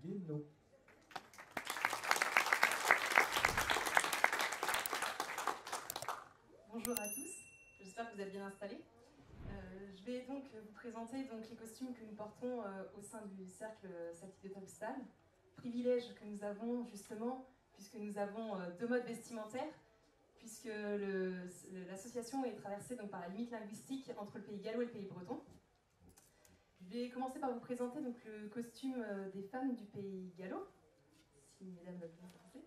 Guénot. Bonjour à tous, j'espère que vous êtes bien installés. Je vais donc vous présenter les costumes que nous portons au sein du cercle Satie de Topstal. Privilège que nous avons justement, puisque nous avons deux modes vestimentaires, puisque l'association est traversée donc, par la limite linguistique entre le pays gallo et le pays breton. Je vais commencer par vous présenter donc, le costume des femmes du pays gallo, si mesdames veulent bien passer.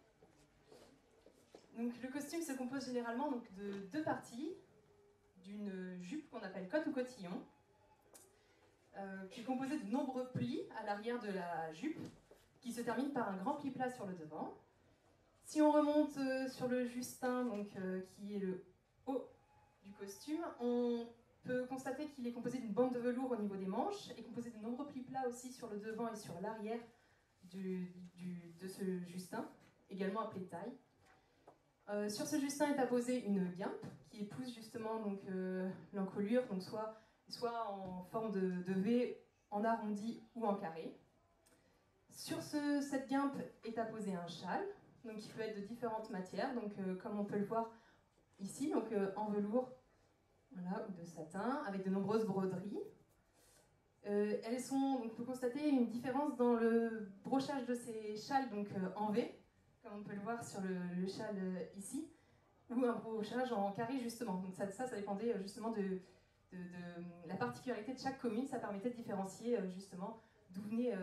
Donc, le costume se compose généralement donc, de deux parties, d'une jupe qu'on appelle cotte ou cotillon, qui est composée de nombreux plis à l'arrière de la jupe, qui se termine par un grand pli plat sur le devant. Si on remonte sur le justin, donc, qui est le haut du costume, on peut constater qu'il est composé d'une bande de velours au niveau des manches et composé de nombreux plis plats aussi sur le devant et sur l'arrière de ce justin, également appelé taille. Sur ce justin est apposée une guimpe qui épouse justement l'encolure, donc soit en forme de V, en arrondi ou en carré. Sur cette guimpe est apposé un châle, donc qui peut être de différentes matières, donc comme on peut le voir ici, donc en velours, voilà, ou de satin, avec de nombreuses broderies. On peut constater une différence dans le brochage de ces châles, donc en V, comme on peut le voir sur le châle ici, ou un brochage en carré justement. Donc ça dépendait justement de la particularité de chaque commune, ça permettait de différencier justement d'où venaient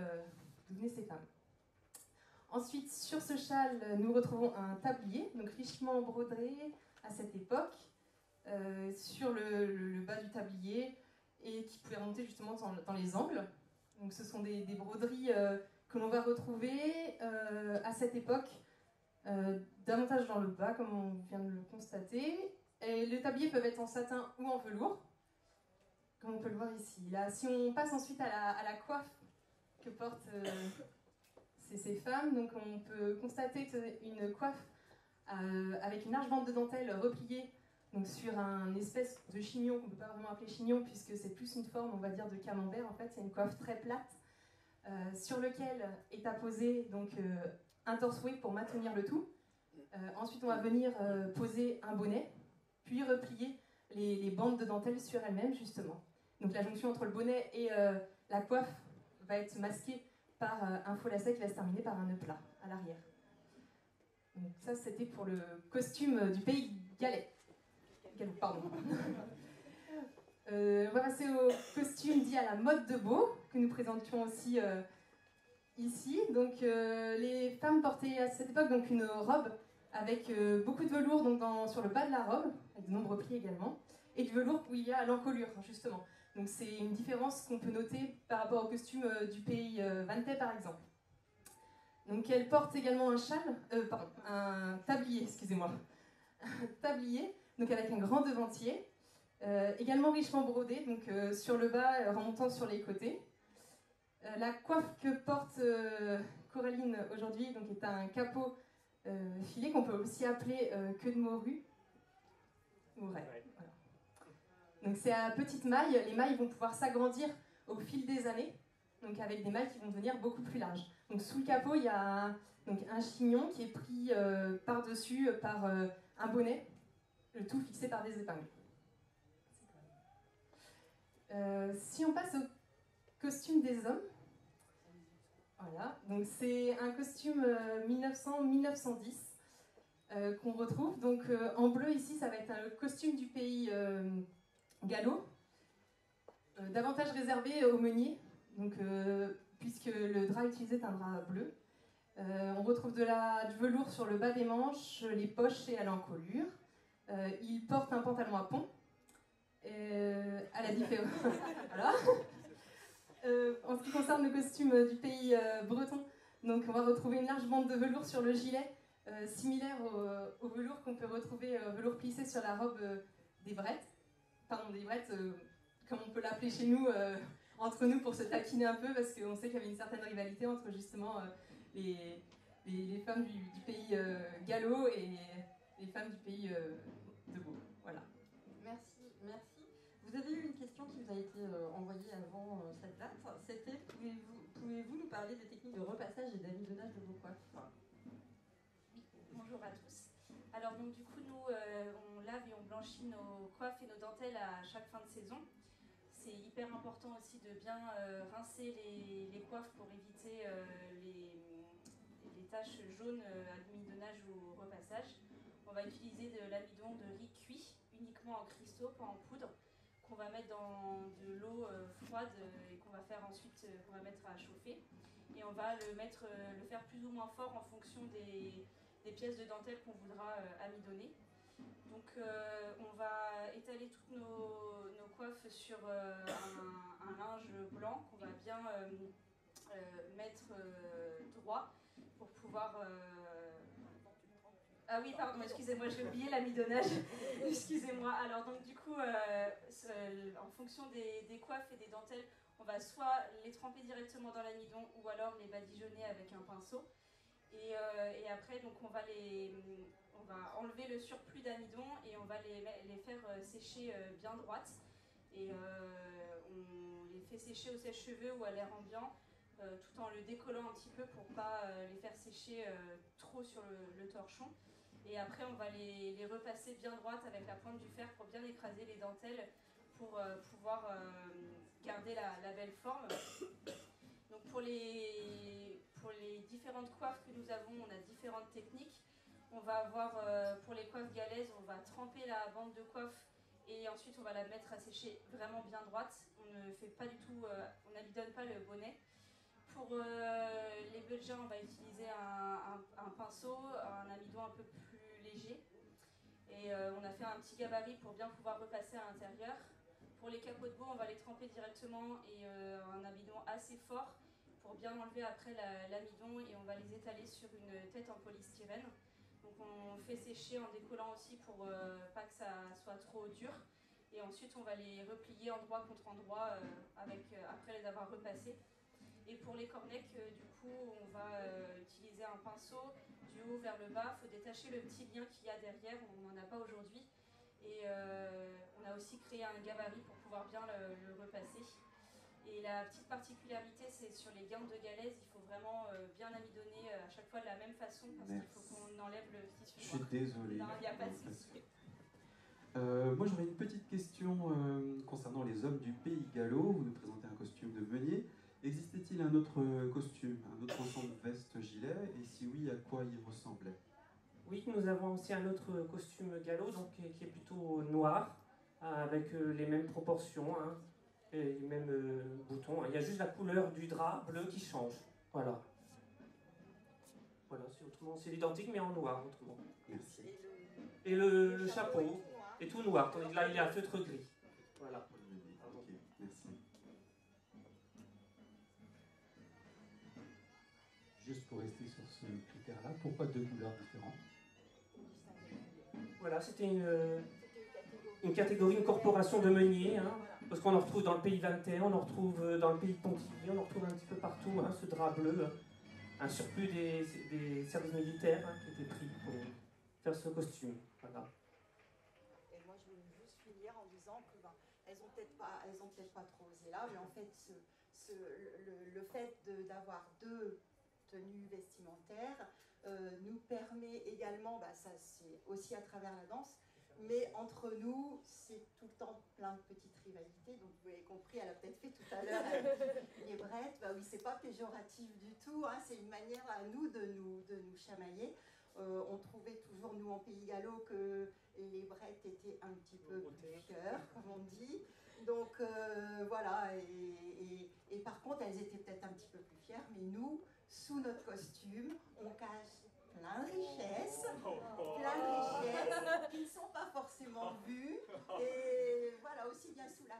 ces femmes. Ensuite, sur ce châle, nous retrouvons un tablier, donc richement brodé à cette époque, sur le bas du tablier, et qui pouvait remonter justement dans les angles. Donc ce sont des broderies que l'on va retrouver à cette époque, davantage dans le bas, comme on vient de le constater. Et les tabliers peuvent être en satin ou en velours, comme on peut le voir ici. Là, si on passe ensuite à la coiffe que portent ces femmes, donc on peut constater que c'est une coiffe avec une large bande de dentelle repliée donc sur un espèce de chignon qu'on ne peut pas vraiment appeler chignon puisque c'est plus une forme, on va dire, de camembert. En fait, c'est une coiffe très plate sur lequel est apposé donc, un torse-oué pour maintenir le tout. Ensuite, on va venir poser un bonnet, puis replier les bandes de dentelle sur elles-mêmes, justement. Donc la jonction entre le bonnet et la coiffe va être masquée par un faux lacet qui va se terminer par un nœud plat à l'arrière. Donc ça, c'était pour le costume du pays galais. Pardon. On va passer au costume dit à la mode de beau, que nous présentions aussi ici. Donc les femmes portaient à cette époque donc, une robe avec beaucoup de velours donc, sur le bas de la robe, avec de nombreux plis également, et du velours où il y a l'encolure, justement. Donc c'est une différence qu'on peut noter par rapport au costume du pays vantais, par exemple. Donc elle porte également un tablier, excusez-moi. Un tablier, donc avec un grand devantier, également richement brodé, donc sur le bas, remontant sur les côtés. La coiffe que porte Coraline aujourd'hui donc, est un capot filet qu'on peut aussi appeler queue de morue. Voilà. Donc c'est à petite maille, les mailles vont pouvoir s'agrandir au fil des années, donc avec des mailles qui vont devenir beaucoup plus larges. Donc sous le capot, il y a donc, un chignon qui est pris par-dessus par un bonnet, le tout fixé par des épingles. Si on passe au costume des hommes, voilà, donc c'est un costume 1900-1910 qu'on retrouve. Donc en bleu ici, ça va être un costume du pays gallo, davantage réservé aux meuniers, donc, puisque le drap utilisé est un drap bleu. On retrouve du velours sur le bas des manches, les poches et à l'encolure. Il porte un pantalon à pont, à la différence. Voilà. En ce qui concerne le costume du pays breton, donc on va retrouver une large bande de velours sur le gilet, similaire au velours qu'on peut retrouver, velours plissé sur la robe des brettes. Pardon, des brettes, comme on peut l'appeler chez nous, entre nous pour se taquiner un peu, parce qu'on sait qu'il y avait une certaine rivalité entre justement les femmes du pays gallo et les femmes du pays de Beau. Voilà. Merci, merci. Vous avez eu une question qui vous a été envoyée avant cette date. C'était, pouvez-vous nous parler parler des techniques de repassage et d'amidonnage de vos coiffes. Oui, bonjour à tous. Alors donc du coup nous on lave et on blanchit nos coiffes et nos dentelles à chaque fin de saison. C'est hyper important aussi de bien rincer les coiffes pour éviter les taches jaunes à l'amidonnage ou au repassage. On va utiliser de l'amidon de riz cuit, uniquement en cristaux, pas en poudre, qu'on va mettre dans de l'eau froide et qu'on va faire ensuite, qu'on va mettre à chauffer. Et on va le faire plus ou moins fort en fonction des pièces de dentelle qu'on voudra amidonner. Donc on va étaler toutes nos coiffes sur un linge blanc qu'on va bien mettre droit pour pouvoir... Ah oui, pardon, excusez-moi, j'ai oublié l'amidonnage. Excusez-moi. Alors donc du coup, en fonction des coiffes et des dentelles, on va soit les tremper directement dans l'amidon ou alors les badigeonner avec un pinceau. Et après, donc on va enlever le surplus d'amidon et on va les faire sécher bien droites. Et on les fait sécher au sèche-cheveux ou à l'air ambiant, tout en le décollant un petit peu pour ne pas les faire sécher trop sur le torchon. Et après, on va les repasser bien droites avec la pointe du fer pour bien écraser les dentelles pour pouvoir garder la belle forme. Donc pour les différentes coiffes que nous avons, on a différentes techniques. On va avoir, pour les coiffes galaises, on va tremper la bande de coiffe et ensuite on va la mettre à sécher vraiment bien droite. On ne fait pas du tout, on n'amidonne pas le bonnet. Pour les Belgiens, on va utiliser un pinceau, un amidon un peu plus léger. Et on a fait un petit gabarit pour bien pouvoir repasser à l'intérieur. Pour les capots de beau, on va les tremper directement et un amidon assez fort pour bien enlever après l'amidon et on va les étaler sur une tête en polystyrène. Donc on fait sécher en décollant aussi pour pas que ça soit trop dur. Et ensuite on va les replier endroit contre endroit après les avoir repassés. Et pour les cornets, du coup, on va utiliser un pinceau du haut vers le bas. Il faut détacher le petit lien qu'il y a derrière, on n'en a pas aujourd'hui. Et on a aussi créé un gabarit pour pouvoir bien le repasser. Et la petite particularité, c'est sur les guindes de galaise, il faut vraiment bien amidonner à chaque fois de la même façon parce qu'il faut qu'on enlève le tissu. Je suis désolé. Non, il n'y a pas de souci. Moi j'aurais une petite question concernant les hommes du pays gallo. Vous nous présentez un costume de meunier. Existait-il un autre costume, un autre ensemble veste-gilet? Et si oui, à quoi il ressemblait? Oui, nous avons aussi un autre costume gallo donc, qui est plutôt noir, avec les mêmes proportions, hein, et les mêmes boutons. Il y a juste la couleur du drap bleu qui change. Voilà. Voilà, c'est identique mais en noir autrement. Merci. Et le chapeau est tout noir, tandis que là il est à feutre gris. Voilà. Ok, merci. Juste pour rester sur ce critère-là, pourquoi deux couleurs différentes? Voilà, c'était une catégorie, une corporation de meuniers, hein, parce qu'on en retrouve dans le pays Vantais, on en retrouve dans le pays de Pontivy, on en retrouve un petit peu partout, hein, ce drap bleu, un surplus des services militaires hein, qui était pris pour faire ce costume. Voilà. Et moi, je voulais juste finir en disant que elles ont peut-être pas trop osé là, mais en fait, le fait d'avoir deux tenues vestimentaires nous permet également, ça c'est aussi à travers la danse, mais entre nous, c'est tout le temps plein de petites rivalités. Donc vous avez compris, elle a peut-être fait tout à l'heure les brettes. Oui, c'est pas péjoratif du tout, hein, c'est une manière à nous de nous chamailler. On trouvait toujours, nous en Pays Gallo, que les brettes étaient un petit peu plus fières, comme on dit. Donc voilà, et par contre, elles étaient peut-être un petit peu plus fières, mais nous, sous notre costume, on cache plein de richesses qui ne sont pas forcément vues. Et voilà, aussi bien sous la